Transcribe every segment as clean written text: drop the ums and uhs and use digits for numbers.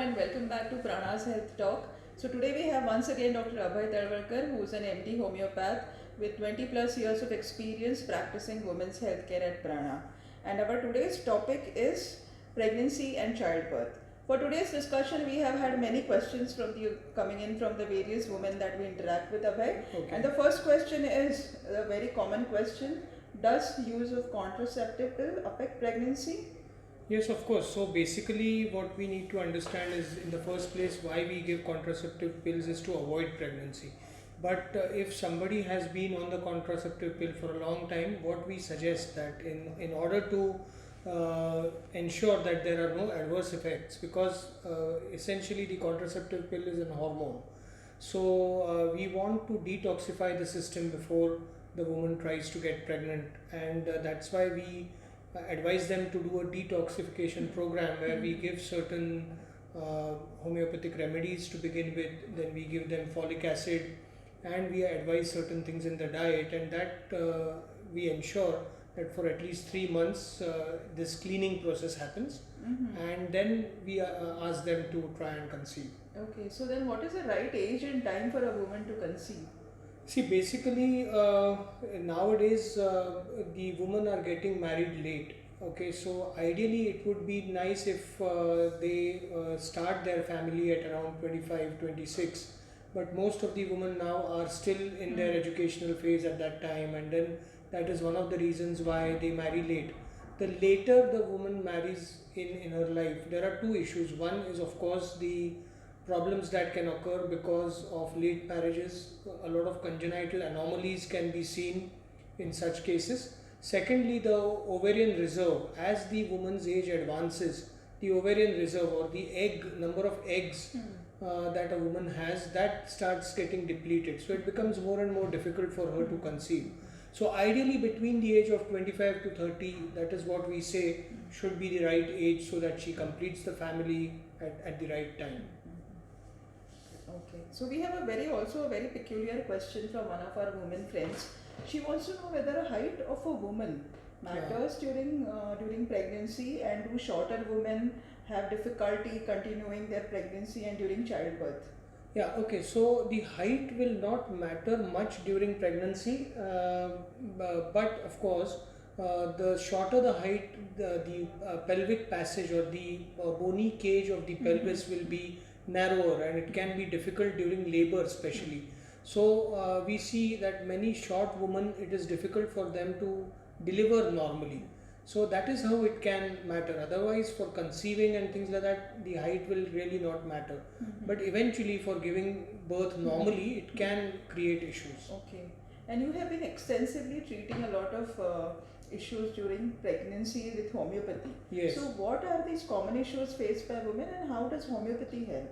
and welcome back to Prana's Health Talk. So today we have once again Dr. Abhay Talwalkar, who is an MD homeopath with 20 plus years of experience practicing women's healthcare at Prana. And our today's topic is pregnancy and childbirth. For today's discussion, we have had many questions coming in from the various women that we interact with, Abhay. Okay. And the first question is a very common question: does use of contraceptive pill affect pregnancy? Yes, of course. So basically, what we need to understand is, in the first place, why we give contraceptive pills is to avoid pregnancy. But if somebody has been on the contraceptive pill for a long time, what we suggest that in order to ensure that there are no adverse effects, because essentially the contraceptive pill is a hormone. So we want to detoxify the system before the woman tries to get pregnant, and that's why we advise them to do a detoxification program where we give certain homeopathic remedies to begin with, then we give them folic acid, and we advise certain things in the diet, and that we ensure that for at least 3 months this cleaning process happens, and then we ask them to try and conceive. Okay, so then what is the right age and time for a woman to conceive? See, basically, nowadays the women are getting married late. Okay, so ideally it would be nice if they start their family at around 25, 26. But most of the women now are still in their educational phase at that time, and then that is one of the reasons why they marry late. The later the woman marries in her life, there are two issues. One is, of course, the problems that can occur because of late marriages. A lot of congenital anomalies can be seen in such cases. Secondly, the ovarian reserve. As the woman's age advances, the ovarian reserve, or the number of eggs that a woman has, that starts getting depleted. So it becomes more and more difficult for her to conceive. So ideally between the age of 25 to 30, that is what we say should be the right age, so that she completes the family at the right time. Okay, so we have also a very peculiar question from one of our women friends. She wants to know whether a height of a woman matters during pregnancy, and do shorter women have difficulty continuing their pregnancy and during childbirth? Yeah, okay, so the height will not matter much during pregnancy, but of course, the shorter the height, the pelvic passage, or the bony cage of the pelvis will be narrower, and it can be difficult during labor especially. So we see that many short women, it is difficult for them to deliver normally. So that is how it can matter. Otherwise, for conceiving and things like that, the height will really not matter. But eventually, for giving birth normally, it can create issues. Okay, and you have been extensively treating a lot of issues during pregnancy with homeopathy. Yes. So what are these common issues faced by women, and how does homeopathy help?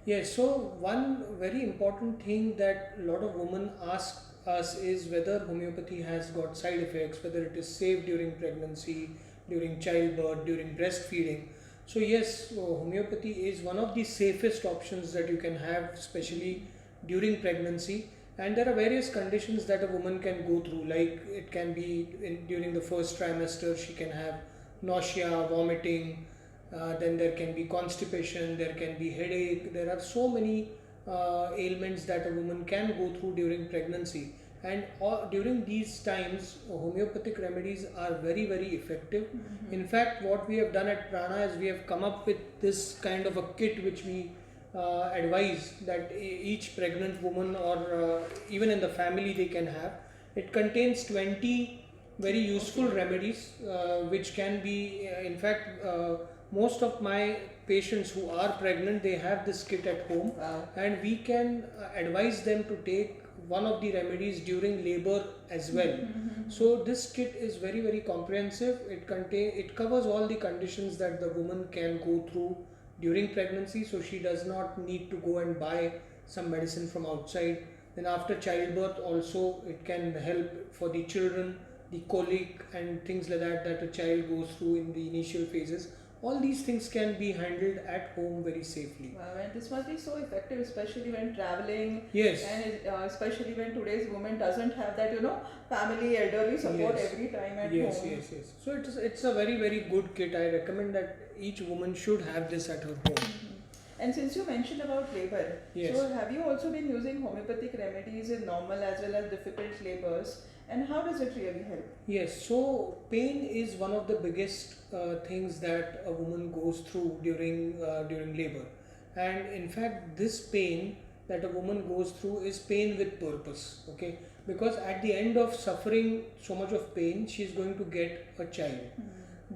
Yes, so one very important thing that a lot of women ask us is whether homeopathy has got side effects, whether it is safe during pregnancy, during childbirth, during breastfeeding. So yes, homeopathy is one of the safest options that you can have, especially during pregnancy. And there are various conditions that a woman can go through, like it can be during the first trimester, she can have nausea, vomiting, then there can be constipation, there can be headache. There are so many ailments that a woman can go through during pregnancy, and during these times homeopathic remedies are very, very effective. In fact, what we have done at Prana is we have come up with this kind of a kit which we advise that each pregnant woman, or even in the family, they can have. It contains 20 very useful remedies which can be in fact most of my patients who are pregnant, they have this kit at home. Wow. And we can advise them to take one of the remedies during labor as well. So this kit is very, very comprehensive. It covers all the conditions that the woman can go through during pregnancy, so she does not need to go and buy some medicine from outside. Then after childbirth also, it can help for the children, the colic and things like that a child goes through in the initial phases. All these things can be handled at home very safely. Wow, and this must be so effective, especially when traveling. Yes. And especially when today's woman doesn't have that, family elderly support Yes. every time at Yes, home. yes, yes. So it's a very, very good kit. I recommend that each woman should have this at her home. And since you mentioned about labor, Yes. so have you also been using homeopathic remedies in normal as well as difficult labors? And how does it really help? Yes, so pain is one of the biggest things that a woman goes through during labor, and in fact, this pain that a woman goes through is pain with purpose. Okay, because at the end of suffering so much of pain, she is going to get a child.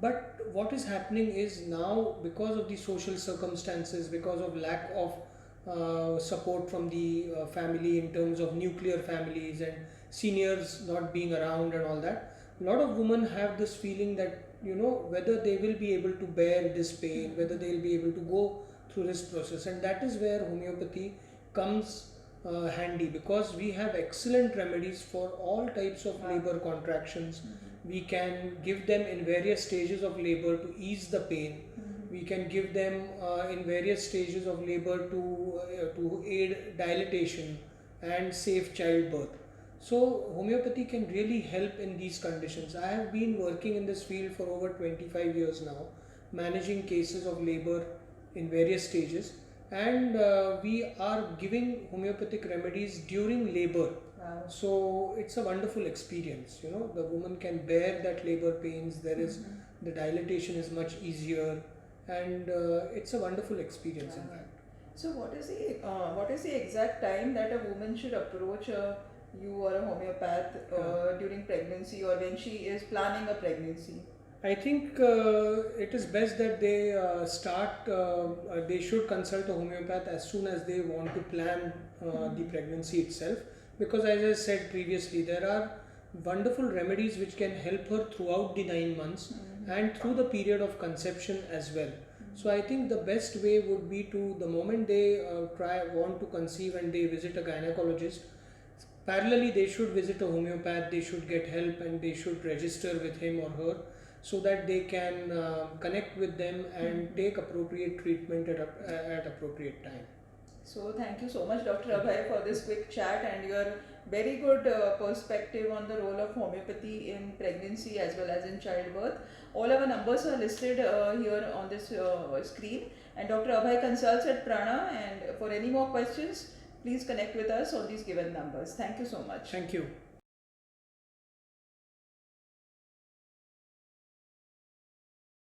But what is happening is now, because of the social circumstances, because of lack of support from the family in terms of nuclear families and seniors not being around and all that, a lot of women have this feeling that, whether they will be able to bear this pain, whether they will be able to go through this process. And that is where homeopathy comes handy, because we have excellent remedies for all types of labor contractions. We can give them in various stages of labor to ease the pain. We can give them in various stages of labor to aid dilatation and safe childbirth. So homeopathy can really help in these conditions. I have been working in this field for over 25 years now, managing cases of labor in various stages, and we are giving homeopathic remedies during labor. Wow. So it's a wonderful experience. The woman can bear that labor pains. The dilatation is much easier, and it's a wonderful experience. In fact, So what is the exact time that a woman should approach you or a homeopath during pregnancy or when she is planning a pregnancy? I think it is best that they they should consult a homeopath as soon as they want to plan the pregnancy itself, because as I said previously, there are wonderful remedies which can help her throughout the 9 months and through the period of conception as well. So I think the best way would be to, the moment they want to conceive and they visit a gynecologist, parallelly they should visit a homeopath, they should get help, and they should register with him or her, so that they can connect with them and take appropriate treatment at appropriate time. So thank you so much, Dr. Abhay, for this quick chat and your very good perspective on the role of homeopathy in pregnancy as well as in childbirth. All our numbers are listed here on this screen, and Dr. Abhay consults at Prana, and for any more questions, please connect with us on these given numbers. Thank you so much. Thank you.